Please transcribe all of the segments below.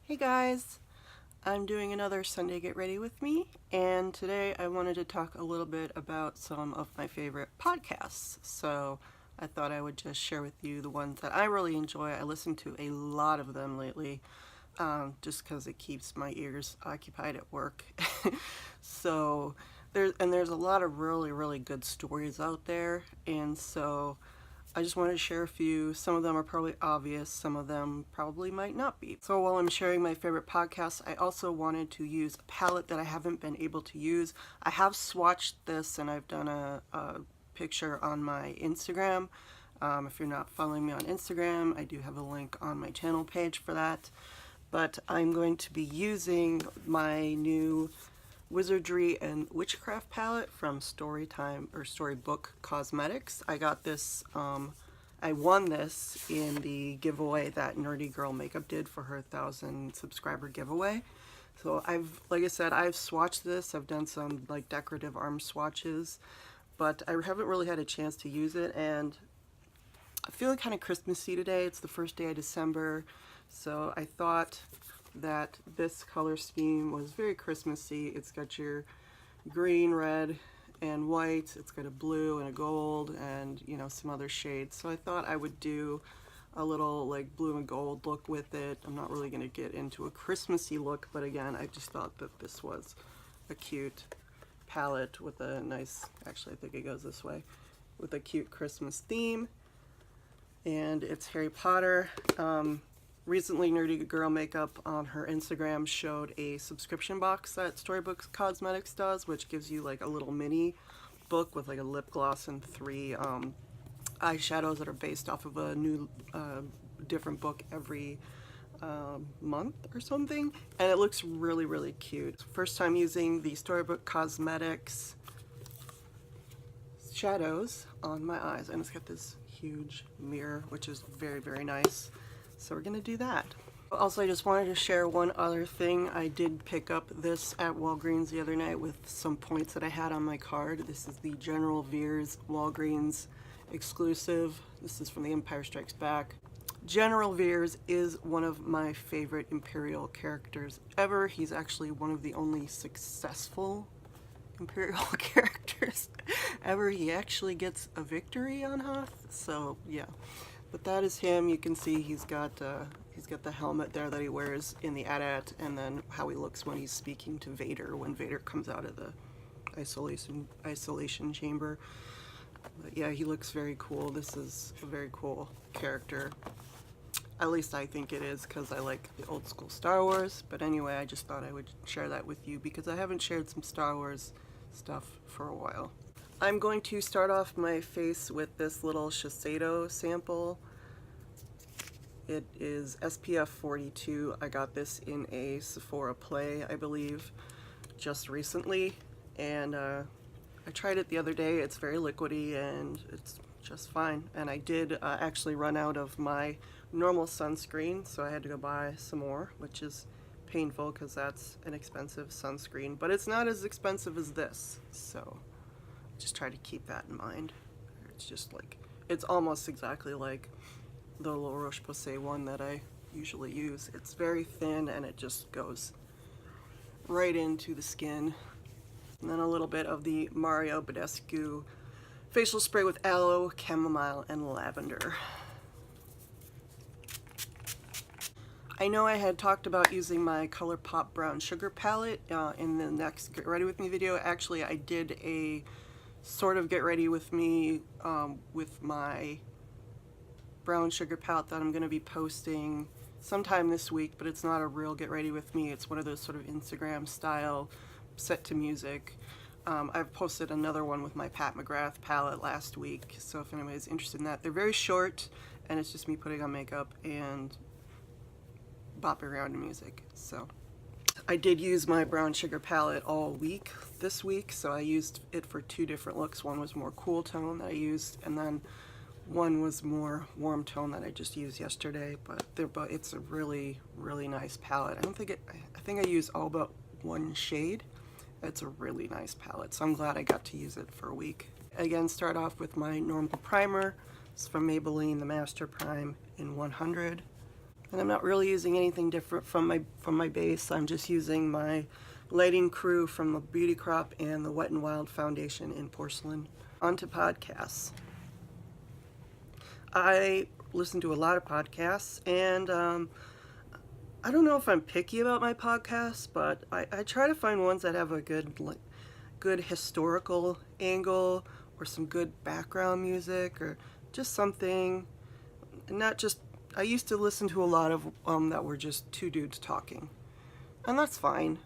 Hey guys, I'm doing another Sunday Get Ready with me, and today I wanted to talk a little bit about some of my favorite podcasts. So I thought I would just share with you the ones that I really enjoy. I listen to a lot of them lately, just because it keeps my ears occupied at work. So there's a lot of really good stories out there, and so I just wanted to share a few. Some of them are probably obvious, some of them probably might not be. So while I'm sharing my favorite podcasts, I also wanted to use a palette that I haven't been able to use. I have swatched this and I've done a picture on my Instagram. If you're not following me on Instagram, I do have a link on my channel page for that. But I'm going to be using my new Wizardry and Witchcraft palette from Storybook Cosmetics. I got this, I won this in the giveaway that Nerdy Girl Makeup did for her 1,000 subscriber giveaway. So like I said, I've swatched this. I've done some like decorative arm swatches, but I haven't really had a chance to use it, and I'm feeling kind of Christmassy today. It's the first day of December, so I thought that this color scheme was very Christmassy. It's got your green, red, and white. It's got a blue and a gold and, you know, some other shades. So I thought I would do a little like blue and gold look with it. I'm not really going to get into a Christmassy look, but again, I just thought that this was a cute palette with a nice, actually I think it goes this way, with a cute Christmas theme. And it's Harry Potter. Recently, Nerdy Girl Makeup on her Instagram showed a subscription box that Storybook Cosmetics does, which gives you like a little mini book with like a lip gloss and 3 eyeshadows that are based off of a new different book every month or something, and it looks really cute. First time using the Storybook Cosmetics shadows on my eyes, and it's got this huge mirror, which is very nice. So we're gonna do that. Also, I just wanted to share one other thing. I did pick up this at Walgreens the other night with some points that I had on my card. This is the General Veers Walgreens exclusive. This is from The Empire Strikes Back. General Veers is one of my favorite Imperial characters ever. He's actually one of the only successful Imperial characters ever. He actually gets a victory on Hoth, so yeah. But that is him. You can see he's got the helmet there that he wears in the AT-AT, and then how he looks when he's speaking to Vader, when Vader comes out of the isolation chamber. But yeah, he looks very cool. This is a very cool character. At least I think it is, because I like the old school Star Wars. But anyway, I just thought I would share that with you because I haven't shared some Star Wars stuff for a while. I'm going to start off my face with this little Shiseido sample. It is SPF 42. I got this in a Sephora Play, I believe, just recently, and I tried it the other day. It's very liquidy and it's just fine. And I did actually run out of my normal sunscreen, so I had to go buy some more, which is painful because that's an expensive sunscreen, but it's not as expensive as this, so just try to keep that in mind. It's just like, it's almost exactly like the La Roche-Posay one that I usually use. It's very thin and it just goes right into the skin. And then a little bit of the Mario Badescu facial spray with aloe, chamomile, and lavender. I know I had talked about using my ColourPop Brown Sugar palette in the next Get Ready With Me video. Actually, I did a sort of Get Ready With Me with my brown sugar palette that I'm going to be posting sometime this week, but it's not a real Get Ready With Me. It's one of those sort of Instagram style set to music. I've posted another one with my Pat McGrath palette last week, so if anybody's interested in that. They're very short, and it's just me putting on makeup and bopping around to music. So I did use my brown sugar palette all week this week, so I used it for 2 different looks. One was more cool tone that I used, and then one was more warm tone that I just used yesterday. But it's a really nice palette. I think I used all but 1 shade. It's a really nice palette, so I'm glad I got to use it for a week. Again, start off with my normal primer. It's from Maybelline, the Master Prime in 100. And I'm not really using anything different from my base. I'm just using my lighting crew from the Beauty Crop and the Wet n Wild foundation in porcelain. On to podcasts. I listen to a lot of podcasts, and I don't know if I'm picky about my podcasts, but I try to find ones that have a good historical angle, or some good background music, or just something, not just, I used to listen to a lot of that were just two dudes talking, and that's fine.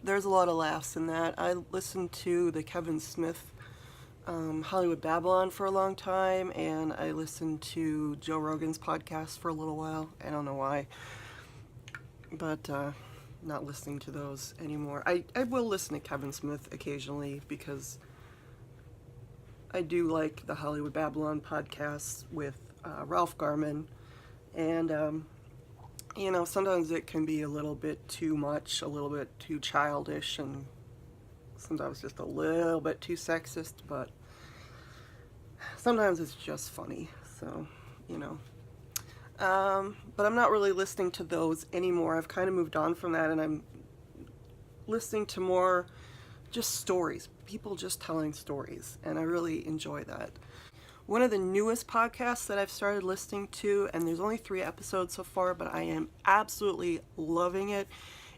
There's a lot of laughs in that. I listened to the Kevin Smith Hollywood Babylon for a long time, and I listened to Joe Rogan's podcast for a little while. I don't know why, but not listening to those anymore. I will listen to Kevin Smith occasionally because I do like the Hollywood Babylon podcast with Ralph Garman, and you know, sometimes it can be a little bit too much, a little bit too childish, and sometimes just a little bit too sexist, but sometimes it's just funny, so, you know. But I'm not really listening to those anymore. I've kind of moved on from that, and I'm listening to more just stories, people just telling stories, and I really enjoy that. One of the newest podcasts that I've started listening to, and there's only 3 episodes so far, but I am absolutely loving it.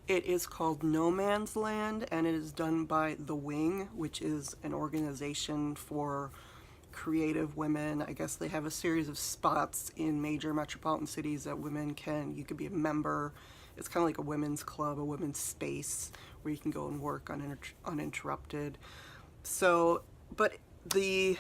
It is called No Man's Land, and it is done by The Wing, which is an organization for creative women. I guess they have a series of spots in major metropolitan cities that you could be a member. It's kind of like a women's club, a women's space where you can go and work uninterrupted. So, but the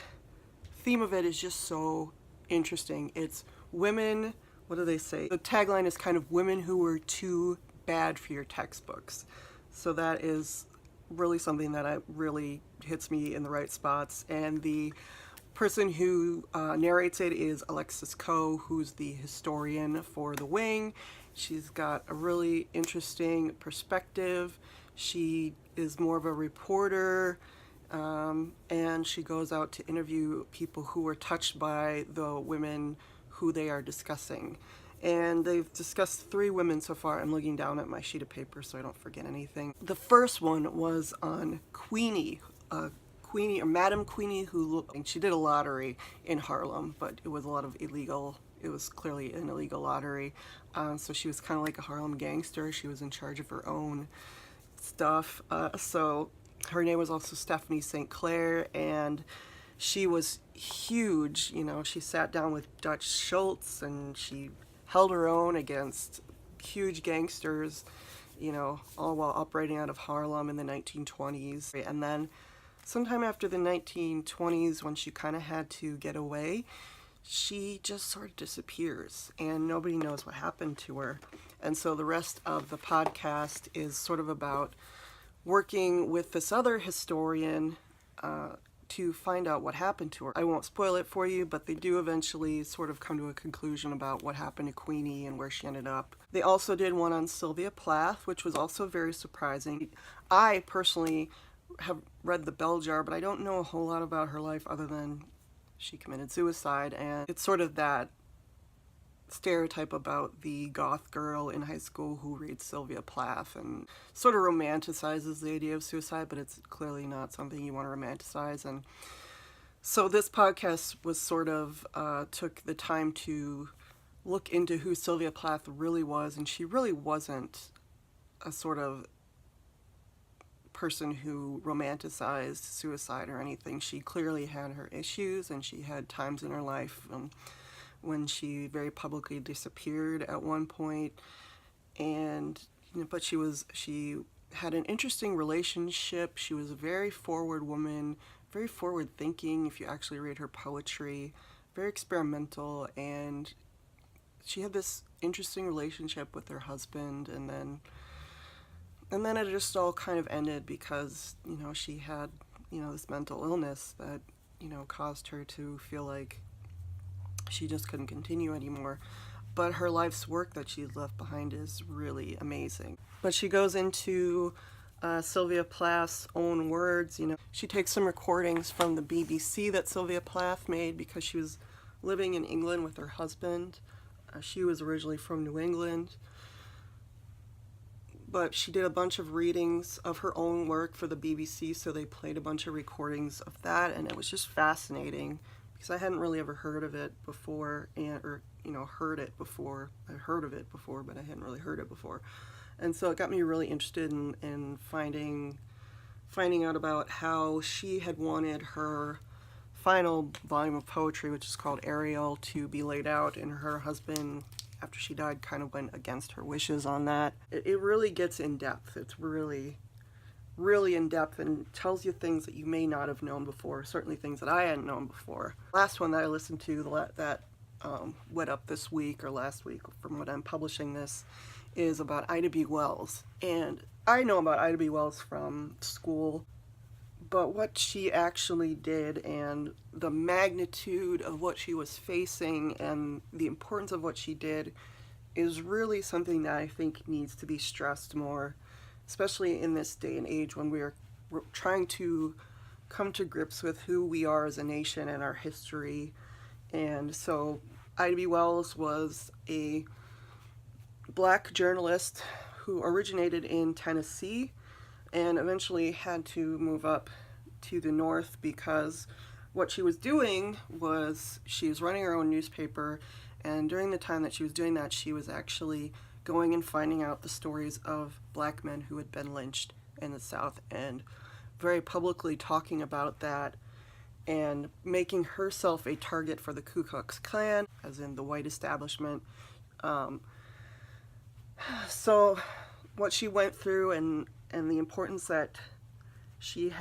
theme of it is just so interesting. It's women, what do they say? The tagline is kind of women who were too bad for your textbooks. So that is really something that really hits me in the right spots. And the person who narrates it is Alexis Coe, who's the historian for The Wing. She's got a really interesting perspective. She is more of a reporter, and she goes out to interview people who were touched by the women who they are discussing. And they've discussed 3 women so far. I'm looking down at my sheet of paper so I don't forget anything. The first one was on Queenie, Queenie, or Madam Queenie, she did a lottery in Harlem, but it was it was clearly an illegal lottery. So she was kind of like a Harlem gangster. She was in charge of her own stuff. So her name was also Stephanie St. Clair, and she was huge. You know, she sat down with Dutch Schultz, and she held her own against huge gangsters, you know, all while operating out of Harlem in the 1920s. And then sometime after the 1920s, when she kind of had to get away, she just sort of disappears, and nobody knows what happened to her. And so the rest of the podcast is sort of about working with this other historian to find out what happened to her. I won't spoil it for you, but they do eventually sort of come to a conclusion about what happened to Queenie and where she ended up. They also did one on Sylvia Plath, which was also very surprising. I personally have read The Bell Jar, but I don't know a whole lot about her life other than she committed suicide, and it's sort of that stereotype about the goth girl in high school who reads Sylvia Plath and sort of romanticizes the idea of suicide, but it's clearly not something you want to romanticize. And so this podcast was sort of took the time to look into who Sylvia Plath really was, and she really wasn't a sort of person who romanticized suicide or anything. She clearly had her issues, and she had times in her life when she very publicly disappeared at one point, and but she had an interesting relationship. She was a very forward woman, very forward thinking if you actually read her poetry, very experimental, and she had this interesting relationship with her husband, and then it just all kind of ended because, you know, she had, you know, this mental illness that, you know, caused her to feel like she just couldn't continue anymore. But her life's work that she's left behind is really amazing. But she goes into Sylvia Plath's own words. You know, she takes some recordings from the BBC that Sylvia Plath made because she was living in England with her husband. She was originally from New England, but she did a bunch of readings of her own work for the BBC, so they played a bunch of recordings of that, and it was just fascinating because I hadn't really ever heard of it before, heard it before. I heard of it before, but I hadn't really heard it before. And so it got me really interested in finding out about how she had wanted her final volume of poetry, which is called Ariel, to be laid out, and her husband, after she died, kind of went against her wishes on that. It really gets in depth. It's really, really in depth and tells you things that you may not have known before, certainly things that I hadn't known before. Last one that I listened to that went up this week or last week from when I'm publishing this is about Ida B. Wells. And I know about Ida B. Wells from school, but what she actually did and the magnitude of what she was facing and the importance of what she did is really something that I think needs to be stressed more, especially in this day and age when we're trying to come to grips with who we are as a nation and our history. And so Ida B. Wells was a black journalist who originated in Tennessee and eventually had to move up to the north because what she was doing was she was running her own newspaper, and during the time that she was doing that, she was actually going and finding out the stories of black men who had been lynched in the South and very publicly talking about that and making herself a target for the Ku Klux Klan, as in the white establishment. So what she went through and the importance that she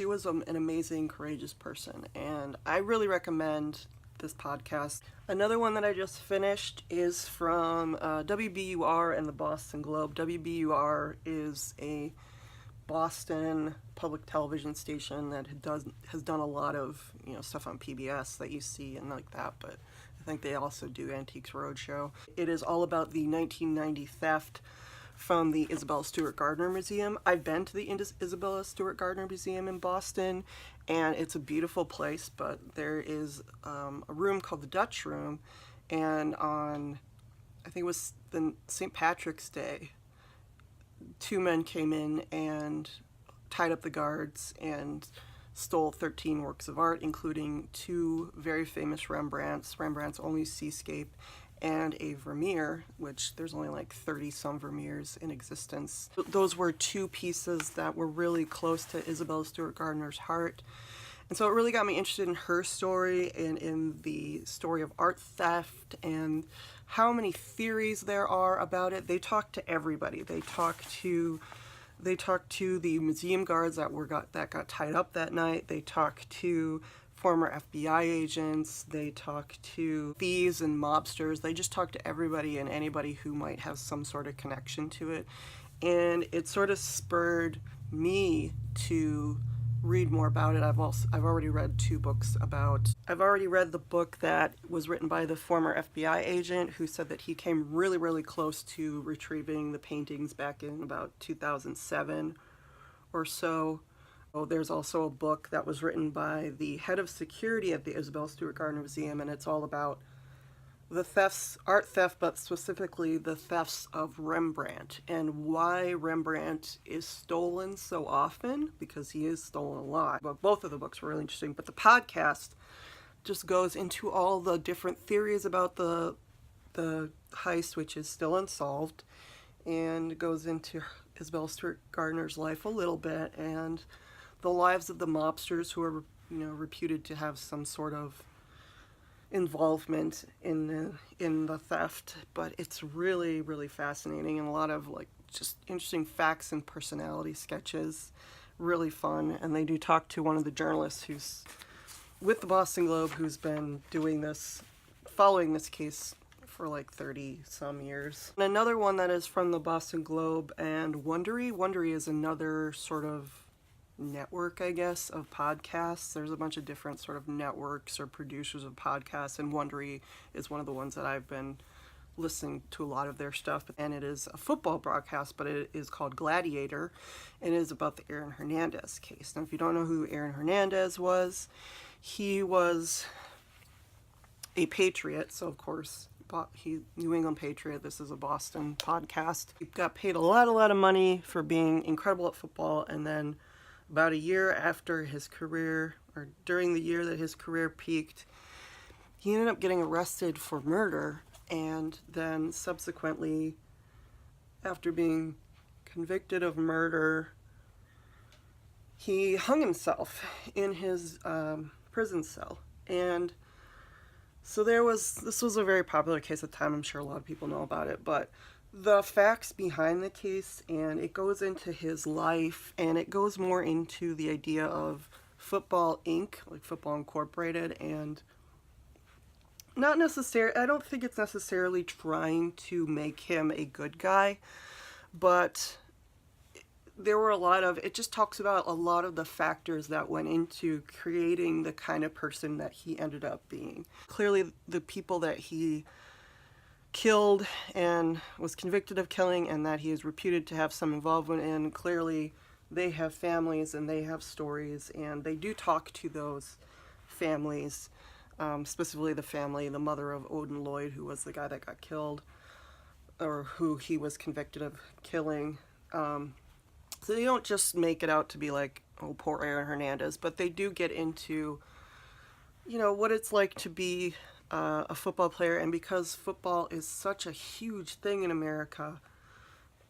was an amazing, courageous person, and I really recommend this podcast. Another one that I just finished is from WBUR and the Boston Globe. WBUR is a Boston public television station that has done a lot of stuff on PBS that you see and like that, but I think they also do Antiques Roadshow. It is all about the 1990 theft from the Isabella Stewart Gardner Museum. I've been to the Isabella Stewart Gardner Museum in Boston, and it's a beautiful place, but there is a room called the Dutch Room, and on, I think it was the St. Patrick's Day, two men came in and tied up the guards and stole 13 works of art, including two very famous Rembrandt's Only Seascape and a Vermeer, which there's only like 30-some Vermeers in existence. Those were two pieces that were really close to Isabella Stewart Gardner's heart. And so it really got me interested in her story and in the story of art theft and how many theories there are about it. They talked to everybody. They talked to the museum guards that got tied up that night. They talked to former FBI agents. They talked to thieves and mobsters. They just talked to everybody and anybody who might have some sort of connection to it. And it sort of spurred me to read more about it. I've already read two books about. I've already read the book that was written by the former FBI agent who said that he came really, really close to retrieving the paintings back in about 2007 or so. Oh, there's also a book that was written by the head of security at the Isabella Stewart Gardner Museum, and it's all about the thefts, art theft, but specifically the thefts of Rembrandt and why Rembrandt is stolen so often, because he is stolen a lot. But both of the books were really interesting. But the podcast just goes into all the different theories about the heist, which is still unsolved, and goes into Isabella Stewart Gardner's life a little bit and the lives of the mobsters who are, reputed to have some sort of involvement in the theft. But it's really, really fascinating and a lot of just interesting facts and personality sketches. Really fun. And they do talk to one of the journalists who's with the Boston Globe, who's been following this case for 30 some years. And another one that is from the Boston Globe and Wondery. Wondery is another sort of network, I guess, of podcasts. There's a bunch of different sort of networks or producers of podcasts, and Wondery is one of the ones that I've been listening to a lot of their stuff. And it is a football broadcast, but it is called Gladiator, and it is about the Aaron Hernandez case. Now, if you don't know who Aaron Hernandez was, he was a Patriot, so of course, New England Patriot. This is a Boston podcast. He got paid a lot of money for being incredible at football, and then about a year after his career, or during the year that his career peaked, he ended up getting arrested for murder, and then subsequently, after being convicted of murder, he hung himself in his prison cell. And so this was a very popular case at the time. I'm sure a lot of people know about it, but the facts behind the case, and it goes into his life, and it goes more into the idea of Football Inc., like Football Incorporated, and not necessarily, I don't think it's necessarily trying to make him a good guy, but there were it just talks about a lot of the factors that went into creating the kind of person that he ended up being. Clearly, the people that he killed and was convicted of killing and that he is reputed to have some involvement in, clearly they have families and they have stories, and they do talk to those families, specifically the mother of Odin Lloyd, who was the guy that got killed, or who he was convicted of killing. So they don't just make it out to be like, oh, poor Aaron Hernandez, but they do get into, what it's like to be a football player. And because football is such a huge thing in America,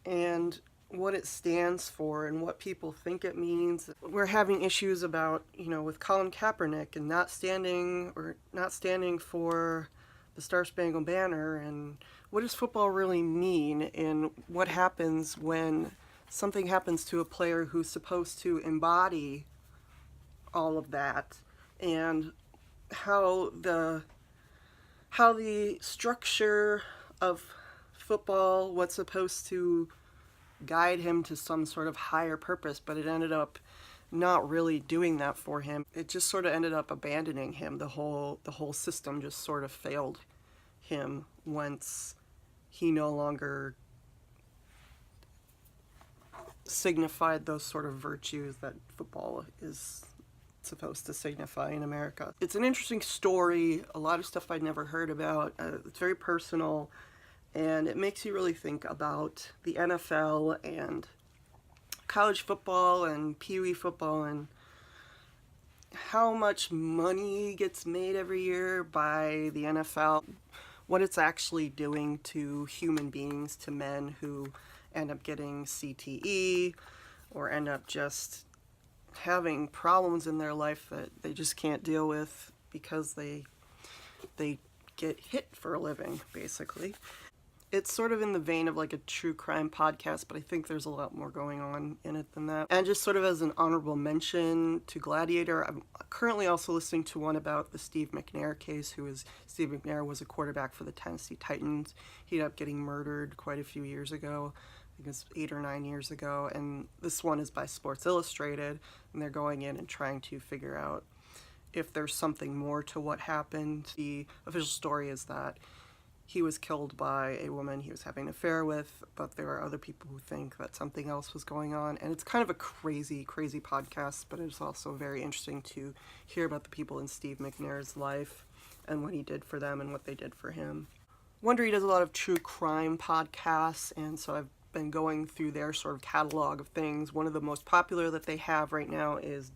and what it stands for and what people think it means, we're having issues about, with Colin Kaepernick and not standing for the Star Spangled Banner, and what does football really mean, and what happens when something happens to a player who's supposed to embody all of that, and how the structure of football, what's supposed to guide him to some sort of higher purpose, but it ended up not really doing that for him. It just sort of ended up abandoning him. The whole system just sort of failed him once he no longer signified those sort of virtues that football is supposed to signify in America. It's an interesting story, a lot of stuff I'd never heard about. It's very personal, and it makes you really think about the NFL and college football and Pee Wee football, and how much money gets made every year by the NFL, what it's actually doing to human beings, to men who end up getting CTE or end up just having problems in their life that they just can't deal with because they get hit for a living, basically. It's sort of in the vein of like a true crime podcast, but I think there's a lot more going on in it than that. And just sort of as an honorable mention to Gladiator, I'm currently also listening to one about the Steve McNair case, Steve McNair was a quarterback for the Tennessee Titans. He ended up getting murdered quite a few years ago. I think it's 8 or 9 years ago, and this one is by Sports Illustrated, and they're going in and trying to figure out if there's something more to what happened. The official story is that he was killed by a woman he was having an affair with, but there are other people who think that something else was going on, and it's kind of a crazy podcast, but it's also very interesting to hear about the people in Steve McNair's life and what he did for them and what they did for him. Wizardry does a lot of true crime podcasts, and so I've been going through their sort of catalog of things. One of the most popular that they have right now is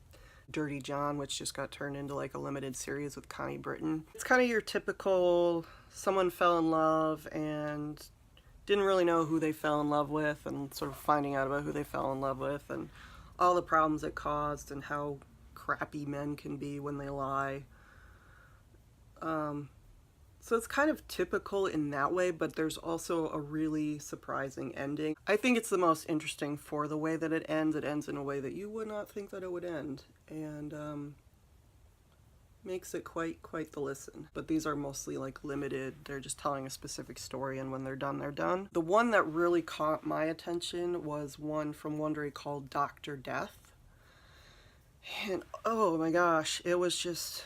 Dirty John, which just got turned into like a limited series with Connie Britton. It's kind of your typical someone fell in love and didn't really know who they fell in love with, and sort of finding out about who they fell in love with and all the problems it caused and how crappy men can be when they lie. So it's kind of typical in that way, but there's also a really surprising ending. I think it's the most interesting for the way that it ends. It ends in a way that you would not think that it would end, and makes it quite the listen. But these are mostly like limited. They're just telling a specific story, and when they're done, they're done. The one that really caught my attention was one from Wizardry called Dr. Death. And oh my gosh, it was just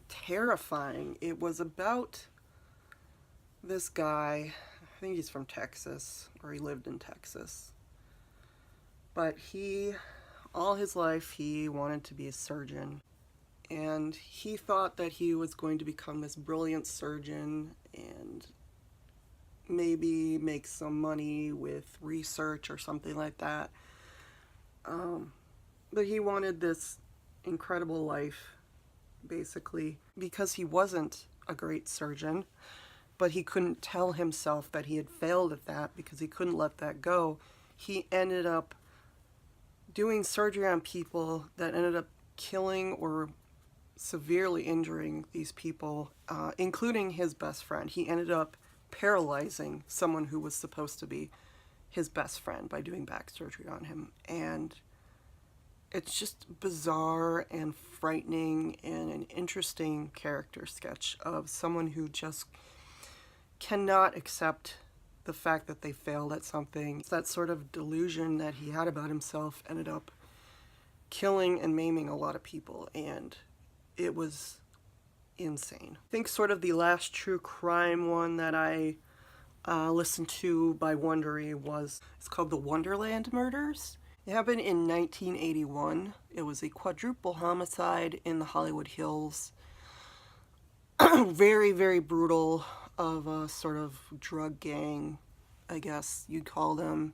terrifying. It was about this guy, I think he's from Texas, or he lived in Texas, but all his life he wanted to be a surgeon, and he thought that he was going to become this brilliant surgeon and maybe make some money with research or something like that. But he wanted this incredible life, basically, because he wasn't a great surgeon, but he couldn't tell himself that he had failed at that because he couldn't let that go. He ended up doing surgery on people that ended up killing or severely injuring these people, including his best friend. He ended up paralyzing someone who was supposed to be his best friend by doing back surgery on him. And it's just bizarre and frightening and an interesting character sketch of someone who just cannot accept the fact that they failed at something. That sort of delusion that he had about himself ended up killing and maiming a lot of people, and it was insane. I think sort of the last true crime one that I listened to by Wizardry it's called The Wonderland Murders. It happened in 1981. It was a quadruple homicide in the Hollywood Hills. Very, very brutal, of a sort of drug gang, I guess you'd call them.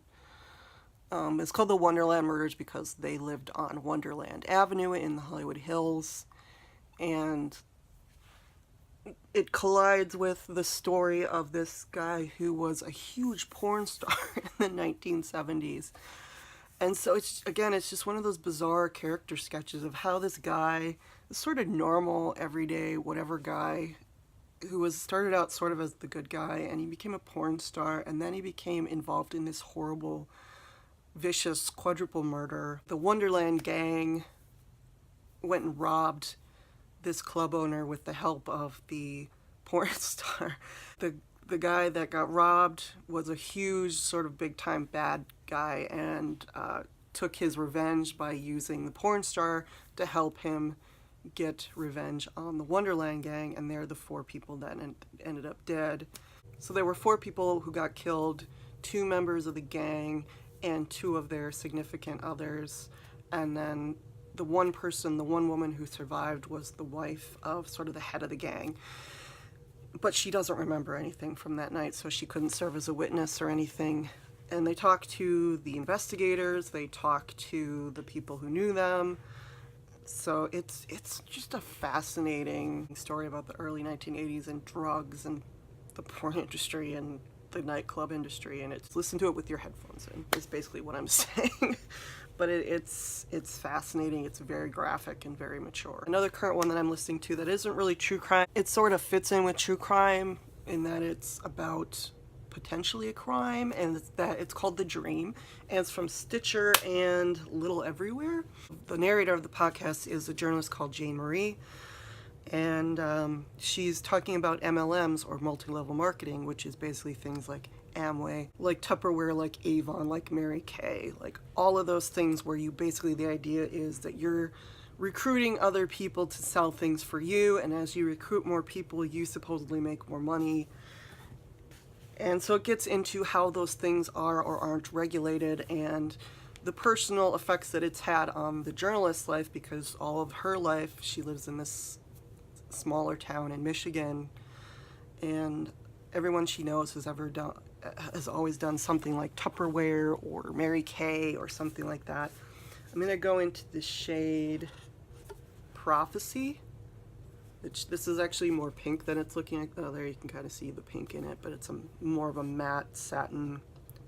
It's called The Wonderland Murders because they lived on Wonderland Avenue in the Hollywood Hills. And it collides with the story of this guy who was a huge porn star in the 1970s. And so it's just one of those bizarre character sketches of how this guy, this sort of normal, everyday, whatever guy, who was started out sort of as the good guy, and he became a porn star, and then he became involved in this horrible, vicious quadruple murder. The Wonderland gang went and robbed this club owner with the help of the porn star. The guy that got robbed was a huge, sort of big-time bad guy, and took his revenge by using the porn star to help him get revenge on the Wonderland gang, and they're the 4 people that ended up dead. So there were 4 people who got killed, 2 members of the gang, and 2 of their significant others, and then the one woman who survived was the wife of sort of the head of the gang. But she doesn't remember anything from that night, so she couldn't serve as a witness or anything. And they talked to the investigators, they talked to the people who knew them. So it's just a fascinating story about the early 1980s and drugs and the porn industry and the nightclub industry, and listen to it with your headphones in, is basically what I'm saying. But it's fascinating. It's very graphic and very mature. Another current one that I'm listening to that isn't really true crime, it sort of fits in with true crime in that it's about potentially a crime, and it's called The Dream, and it's from Stitcher and Little Everywhere. The narrator of the podcast is a journalist called Jane Marie, and she's talking about MLMs, or multi-level marketing, which is basically things like Amway, like Tupperware, like Avon, like Mary Kay, like all of those things where you basically, the idea is that you're recruiting other people to sell things for you, and as you recruit more people, you supposedly make more money. And so it gets into how those things are or aren't regulated, and the personal effects that it's had on the journalist's life, because all of her life, she lives in this smaller town in Michigan, and everyone she knows has always done something like Tupperware or Mary Kay or something like that. I'm going to go into the shade Prophecy. This is actually more pink than it's looking like. Oh, there you can kind of see the pink in it, but it's more of a matte satin.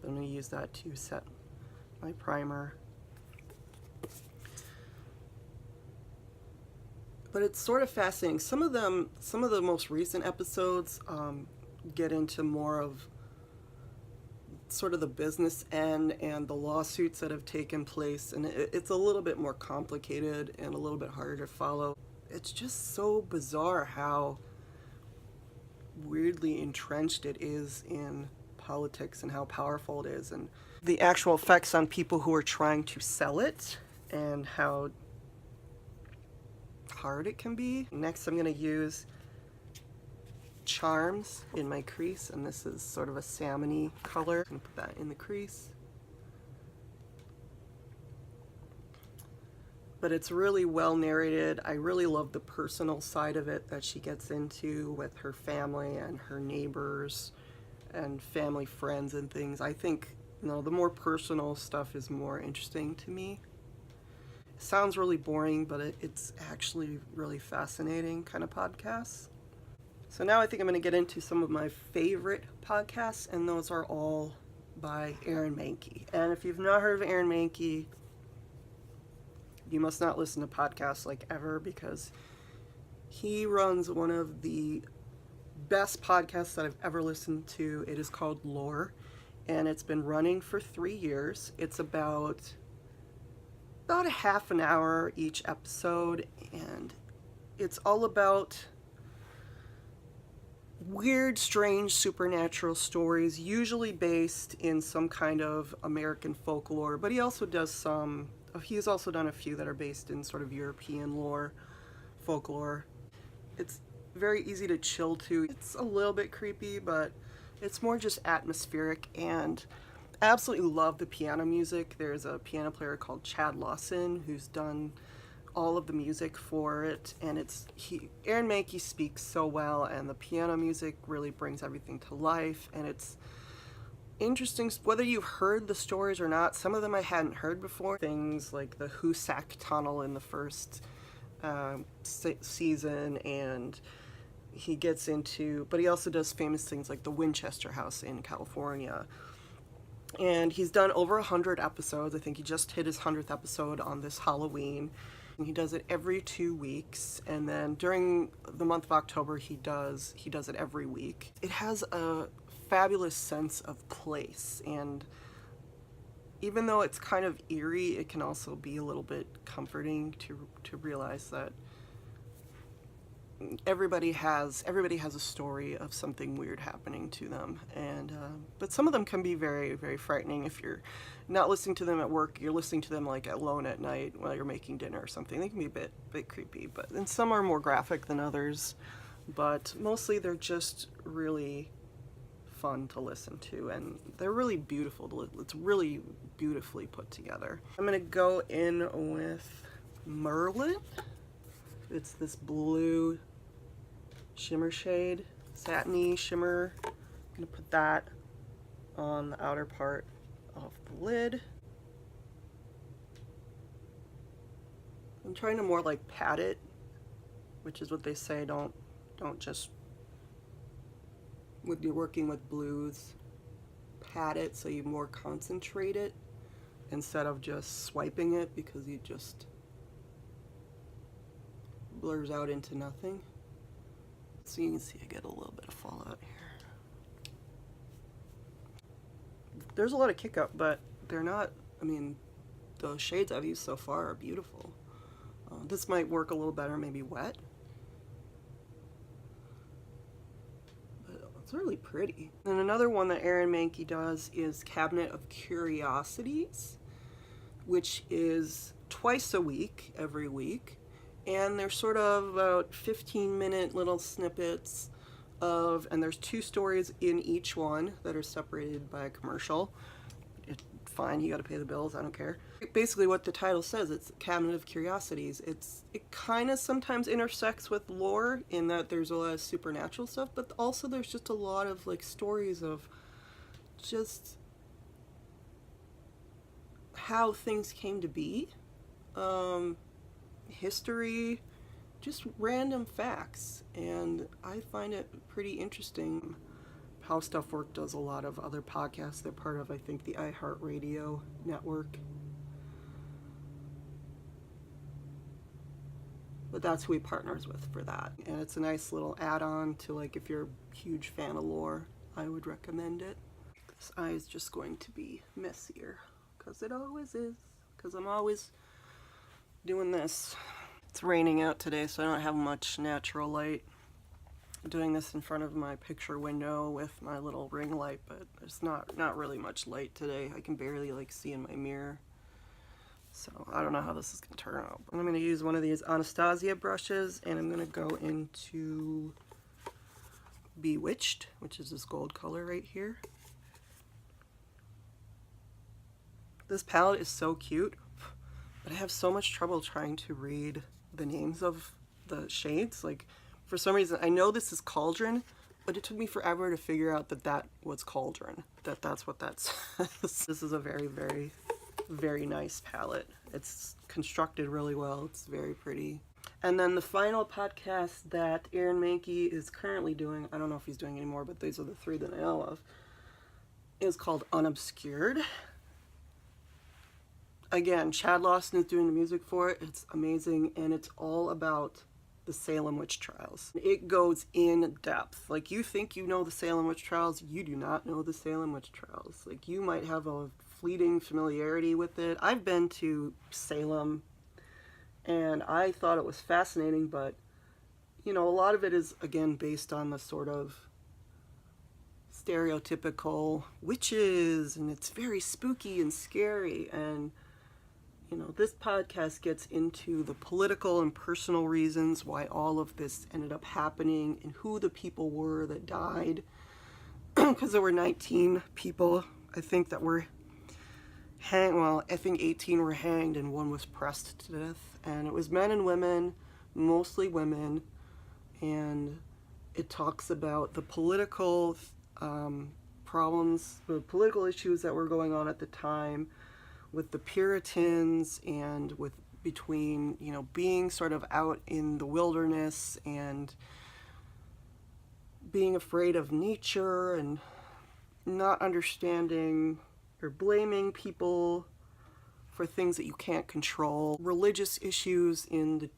I'm going to use that to set my primer. But it's sort of fascinating. Some of the most recent episodes get into more of sort of the business end and the lawsuits that have taken place, and it's a little bit more complicated and a little bit harder to follow. It's just so bizarre how weirdly entrenched it is in politics and how powerful it is, and the actual effects on people who are trying to sell it and how hard it can be. Next, I'm going to use Charms in my crease, and this is sort of a salmon-y color. I'm going to put that in the crease. but it's really well narrated. I really love the personal side of it that she gets into with her family and her neighbors and family friends and things. I think, you know, the more personal stuff is more interesting to me. It sounds really boring, but it's actually really fascinating kind of podcasts. So now I think I'm going to get into some of my favorite podcasts, and those are all by Aaron Mahnke. And if you've not heard of Aaron Mahnke, you must not listen to podcasts like ever, because he runs one of the best podcasts that I've ever listened to. It is called Lore, and it's been running for 3 years. It's about a half an hour each episode, and it's all about weird, strange, supernatural stories, usually based in some kind of American folklore, but he also does some, he's also done a few that are based in sort of European lore, folklore. It's very easy to chill to. It's a little bit creepy, but it's more just atmospheric, and I absolutely love the piano music. There's a piano player called Chad Lawson who's done all of the music for it, and Aaron Mahnke speaks so well, and the piano music really brings everything to life, and it's interesting whether you've heard the stories or not. Some of them I hadn't heard before. Things like the Hoosac Tunnel in the first season, and he gets into, but he also does famous things like the Winchester House in California. And he's done over 100 episodes. I think he just hit his 100th episode on this Halloween. And he does it every 2 weeks, and then during the month of October he does it every week. It has a fabulous sense of place, and even though it's kind of eerie, it can also be a little bit comforting to realize that everybody has a story of something weird happening to them, and but some of them can be very, very frightening. If you're not listening to them at work, you're listening to them like alone at night while you're making dinner or something. They can be a bit creepy, and some are more graphic than others, but mostly they're just really fun to listen to, and they're really beautiful. It's really beautifully put together. I'm gonna go in with Merlin. It's this blue shimmer shade, satiny shimmer. I'm gonna put that on the outer part of the lid. I'm trying to more like pat it, which is what they say, don't just, when you're working with blues, pat it so you more concentrate it instead of just swiping it, because you just blurs out into nothing. So you can see I get a little bit of fallout here. There's a lot of kick up, but they're not, I mean, the shades I've used so far are beautiful. This might work a little better, maybe wet. But it's really pretty. And another one that Aaron Mahnke does is Cabinet of Curiosities, which is twice a week, every week. And they're sort of about 15-minute little snippets and there's 2 stories in each one that are separated by a commercial. It's fine, you gotta pay the bills, I don't care. Basically what the title says, it's Cabinet of Curiosities. It kind of sometimes intersects with lore in that there's a lot of supernatural stuff, but also there's just a lot of like stories of just how things came to be. History, just random facts, and I find it pretty interesting. How Stuff Works does a lot of other podcasts. They're part of, I think, the iHeartRadio network. But that's who he partners with for that. And it's a nice little add-on to, like, if you're a huge fan of lore, I would recommend it. This eye is just going to be messier, because it always is, because I'm always doing this. It's raining out today, so I don't have much natural light. I'm doing this in front of my picture window with my little ring light, but there's not really much light today. I can barely like see in my mirror, so I don't know how this is gonna turn out. I'm gonna use one of these Anastasia brushes, and I'm gonna go into Bewitched, which is this gold color right here. This palette is so cute. but I have so much trouble trying to read the names of the shades. Like, for some reason, I know this is cauldron, but it took me forever to figure out that that was cauldron, that's what that says. This is a very, very, very nice palette. It's constructed really well. It's very pretty. And then the final podcast that Aaron Mahnke is currently doing, I don't know if he's doing anymore, but these are the three that I know of, is called Unobscured. Again, Chad Lawson is doing the music for it. It's amazing, and it's all about the Salem witch trials. It goes in depth. Like, you think you know the Salem witch trials, you do not know the Salem witch trials. Like, you might have a fleeting familiarity with it. I've been to Salem, and I thought it was fascinating, but, you know, a lot of it is, again, based on the sort of stereotypical witches, and it's very spooky and scary. And, you know, this podcast gets into the political and personal reasons why all of this ended up happening and who the people were that died. Because there were 19 people, I think, that were hanged. Well, I think 18 were hanged and one was pressed to death. And it was men and women, mostly women. And it talks about the political problems, the political issues that were going on at the time with the Puritans, and with between, you know, being sort of out in the wilderness and being afraid of nature and not understanding or blaming people for things that you can't control, religious issues in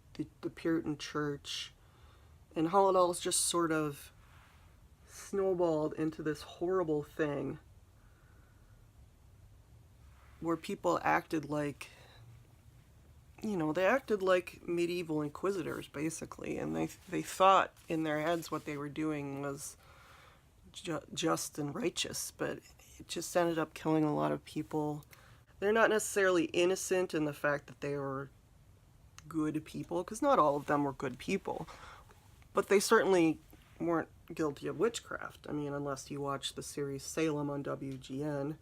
the Puritan church, and how it all just sort of snowballed into this horrible thing where people acted like, you know, they acted like medieval inquisitors, basically, and they thought in their heads what they were doing was just and righteous, but it just ended up killing a lot of people. They're not necessarily innocent in the fact that they were good people, because not all of them were good people, but they certainly weren't guilty of witchcraft. I mean, unless you watch the series Salem on WGN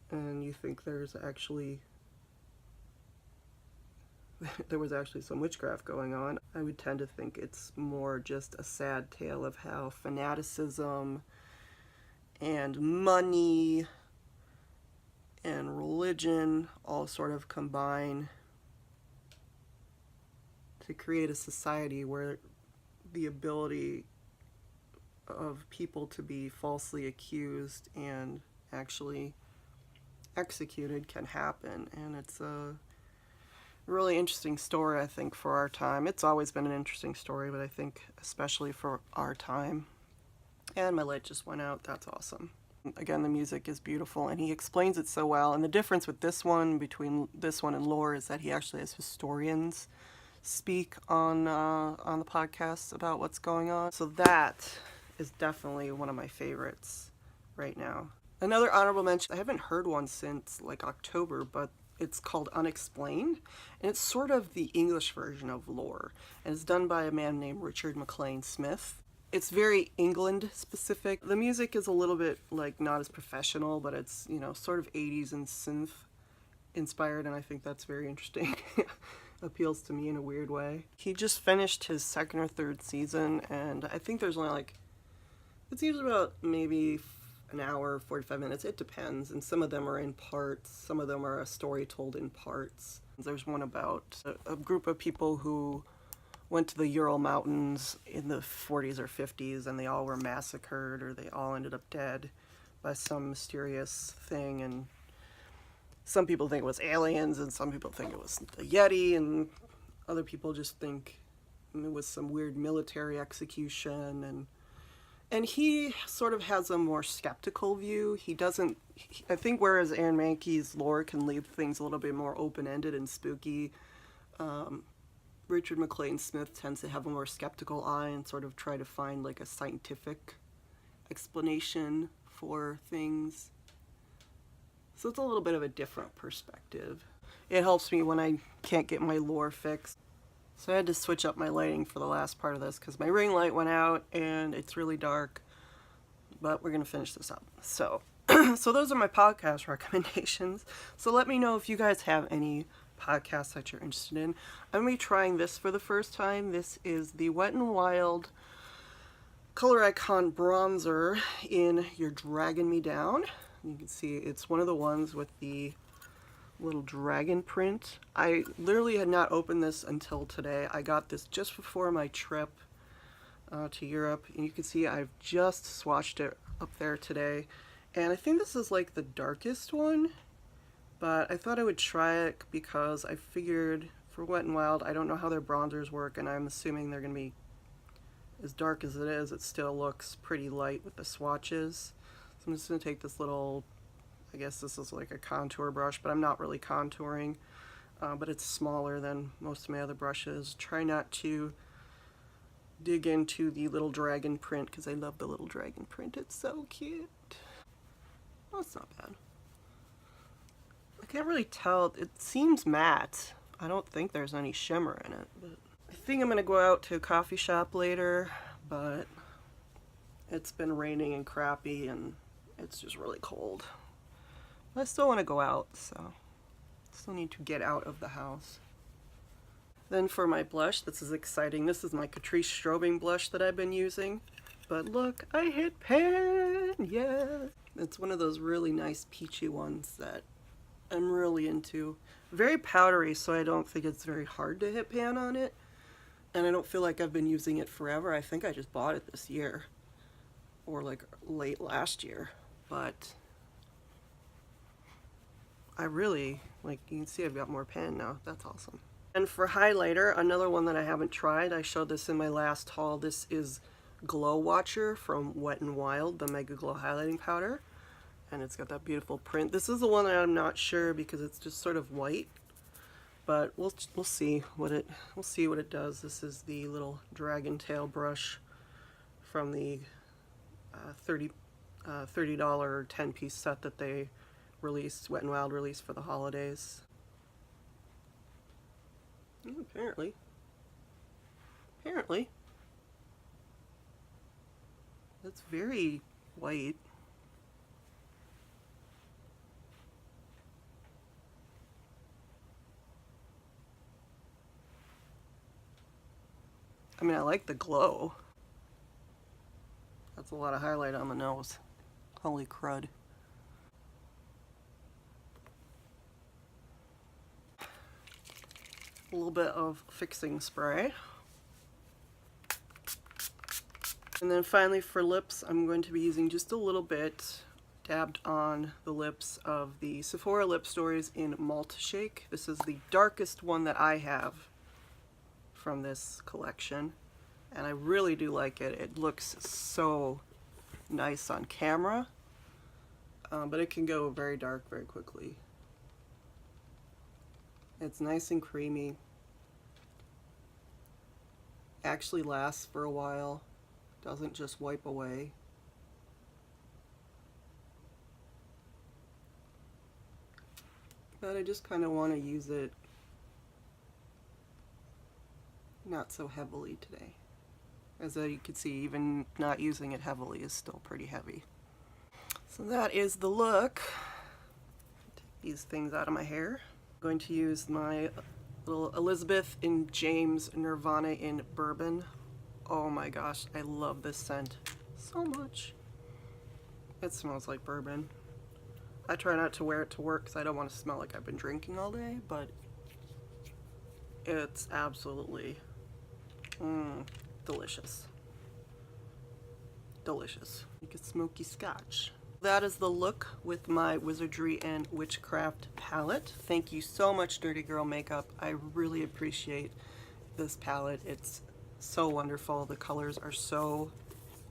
and you think there was actually some witchcraft going on. I would tend to think it's more just a sad tale of how fanaticism and money and religion all sort of combine to create a society where the ability of people to be falsely accused and actually executed can happen. And it's a really interesting story, I think, for our time. It's always been an interesting story, but I think especially for our time. And my light just went out. That's awesome. Again, the music is beautiful, and he explains it so well. And the difference with this one, between this one and Lore, is that he actually has historians speak on the podcast about what's going on. So that is definitely one of my favorites right now. Another honorable mention, I haven't heard one since like October, but it's called Unexplained, and it's sort of the English version of Lore, and it's done by a man named Richard MacLean Smith. It's very England specific. The music is a little bit like not as professional, but it's, you know, sort of 80s and synth inspired, and I think that's very interesting. Appeals to me in a weird way. He just finished his second or third season, and I think there's only like, it's usually about maybe an hour, 45 minutes, it depends, and some of them are in parts, some of them are a story told in parts. There's one about a group of people who went to the Ural Mountains in the 40s or 50s, and they all were massacred, or they all ended up dead by some mysterious thing, and some people think it was aliens, and some people think it was a Yeti, and other people just think it was some weird military execution, and he sort of has a more skeptical view. He doesn't, I think, whereas Aaron Mahnke's Lore can leave things a little bit more open-ended and spooky, Richard MacLean Smith tends to have a more skeptical eye and sort of try to find like a scientific explanation for things. So it's a little bit of a different perspective. It helps me when I can't get my Lore fixed. So I had to switch up my lighting for the last part of this because my ring light went out and it's really dark. But we're going to finish this up. So So those are my podcast recommendations. So let me know if you guys have any podcasts that you're interested in. I'm going to be trying this for the first time. This is the Wet n Wild Color Icon Bronzer in You're Dragging Me Down. You can see it's one of the ones with the little dragon print. I literally had not opened this until today. I got this just before my trip to Europe, and you can see I've just swatched it up there today. And I think this is like the darkest one, but I thought I would try it because I figured for Wet n Wild, I don't know how their bronzers work, and I'm assuming they're going to be as dark as it is. It still looks pretty light with the swatches. So I'm just going to take this little, I guess this is like a contour brush, but I'm not really contouring, but it's smaller than most of my other brushes. Try not to dig into the little dragon print because I love the little dragon print. It's so cute. Oh, it's not bad. I can't really tell. It seems matte. I don't think there's any shimmer in it, but I think I'm going to go out to a coffee shop later, but it's been raining and crappy and it's just really cold. I still want to go out, so still need to get out of the house. Then for my blush, this is exciting. This is my Catrice strobing blush that I've been using. But look, I hit pan, yeah! It's one of those really nice peachy ones that I'm really into. Very powdery, so I don't think it's very hard to hit pan on it. And I don't feel like I've been using it forever. I think I just bought it this year. Or like late last year. But I really, like, you can see I've got more pan now. That's awesome. And for highlighter, another one that I haven't tried, I showed this in my last haul. This is Glow Watcher from Wet n Wild, the Mega Glow Highlighting Powder. And it's got that beautiful print. This is the one that I'm not sure because it's just sort of white. But we'll see what it does. This is the little dragon tail brush from the $30 10-piece set that they released, Wet n Wild released for the holidays. Apparently, it's very white. I mean, I like the glow. That's a lot of highlight on the nose. Holy crud. A little bit of fixing spray. And then finally for lips, I'm going to be using just a little bit dabbed on the lips of the Sephora Lip Stories in Malt Shake. This is the darkest one that I have from this collection, and I really do like it. It looks so nice on camera, but it can go very dark very quickly. It's nice and creamy. Actually lasts for a while. Doesn't just wipe away. But I just kind of want to use it not so heavily today. As you can see, even not using it heavily is still pretty heavy. So that is the look. Take these things out of my hair. I'm going to use my little Elizabeth and James Nirvana in Bourbon. Oh my gosh, I love this scent so much. It smells like bourbon. I try not to wear it to work because I don't want to smell like I've been drinking all day, but it's absolutely delicious. Delicious. Like a smoky scotch. That is the look with my Wizardry and Witchcraft palette. Thank you so much, Dirty Girl Makeup. I really appreciate this palette. It's so wonderful. The colors are so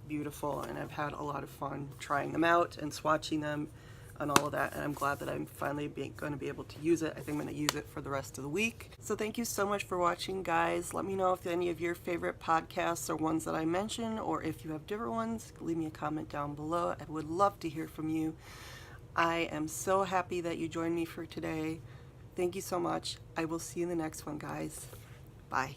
beautiful, and I've had a lot of fun trying them out and swatching them and all of that, and I'm glad that I'm finally going to be able to use it. I think I'm going to use it for the rest of the week. So thank you so much for watching, guys. Let me know if any of your favorite podcasts are ones that I mentioned, or if you have different ones, leave me a comment down below. I would love to hear from you. I am so happy that you joined me for today. Thank you so much. I will see you in the next one, guys. Bye.